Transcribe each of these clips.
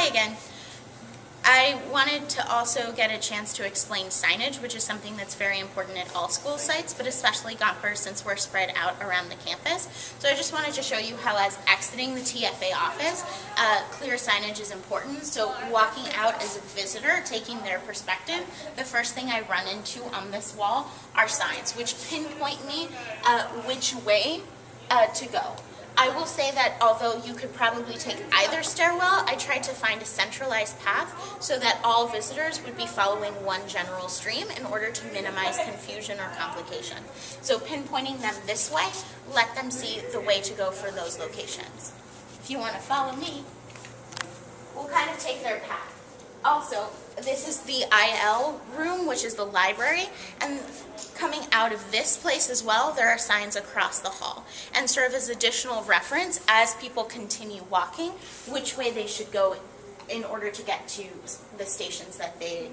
again. I wanted to also get a chance to explain signage, which is something that's very important at all school sites, but especially Gompers since we're spread out around the campus. So I just wanted to show you how, as exiting the TFA office, clear signage is important. So walking out as a visitor, taking their perspective, the first thing I run into on this wall are signs, which pinpoint me which way to go. I will say that although you could probably take either stairwell, I tried to find a centralized path so that all visitors would be following one general stream in order to minimize confusion or complication. So pinpointing them this way, let them see the way to go for those locations. If you want to follow me, we'll kind of take their path. Also, this is the IL room, which is the library, and coming out of this place as well, there are signs across the hall and serve as additional reference as people continue walking, which way they should go in order to get to the stations that they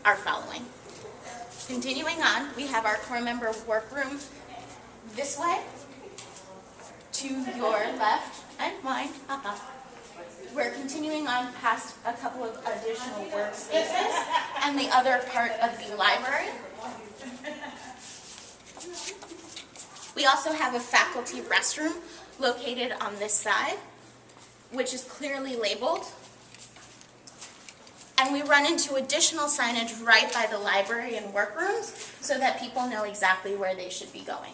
are following. Continuing on, we have our core member workroom this way, to your left and mine. We're continuing on past a couple of additional workspaces and the other part of the library. We also have a faculty restroom located on this side, which is clearly labeled. And we run into additional signage right by the library and workrooms so that people know exactly where they should be going.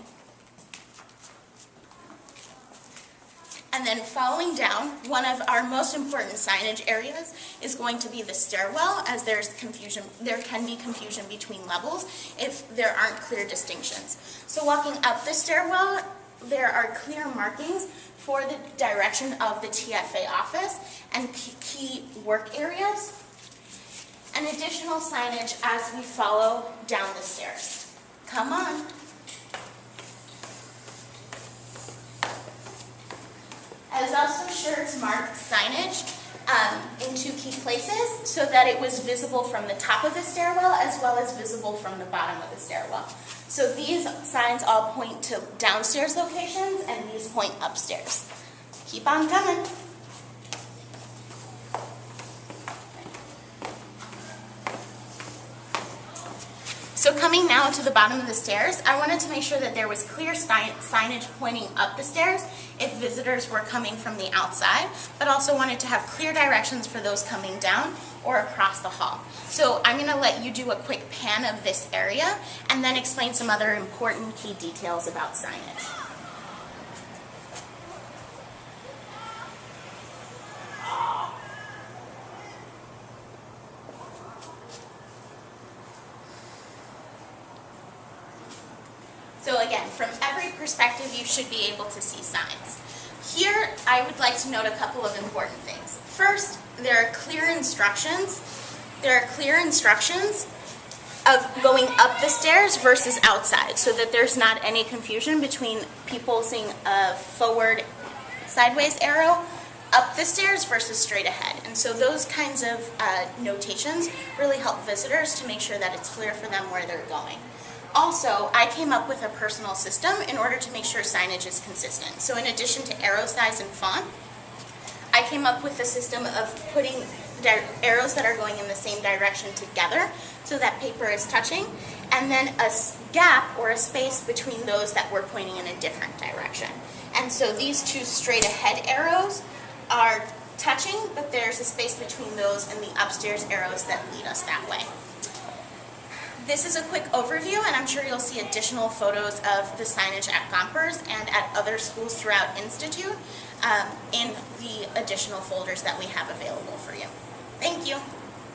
And then following down, one of our most important signage areas is going to be the stairwell, as there can be confusion between levels if there aren't clear distinctions. So walking up the stairwell, there are clear markings for the direction of the TFA office and key work areas, and additional signage as we follow down the stairs. Come on. As also shirts marked signage in two key places so that it was visible from the top of the stairwell as well as visible from the bottom of the stairwell. So these signs all point to downstairs locations and these point upstairs. Keep on coming. So coming now to the bottom of the stairs, I wanted to make sure that there was clear signage pointing up the stairs if visitors were coming from the outside, but also wanted to have clear directions for those coming down or across the hall. So I'm going to let you do a quick pan of this area and then explain some other important key details about signage. So again, from every perspective, you should be able to see signs. Here, I would like to note a couple of important things. First, there are clear instructions. There are clear instructions of going up the stairs versus outside, so that there's not any confusion between people seeing a forward sideways arrow up the stairs versus straight ahead. And so those kinds of notations really help visitors to make sure that it's clear for them where they're going. Also, I came up with a personal system in order to make sure signage is consistent. So in addition to arrow size and font, I came up with a system of putting arrows that are going in the same direction together so that paper is touching, and then a gap or a space between those that were pointing in a different direction. And so these two straight ahead arrows are touching, but there's a space between those and the upstairs arrows that lead us that way. This is a quick overview, and I'm sure you'll see additional photos of the signage at Gompers and at other schools throughout Institute in the additional folders that we have available for you. Thank you.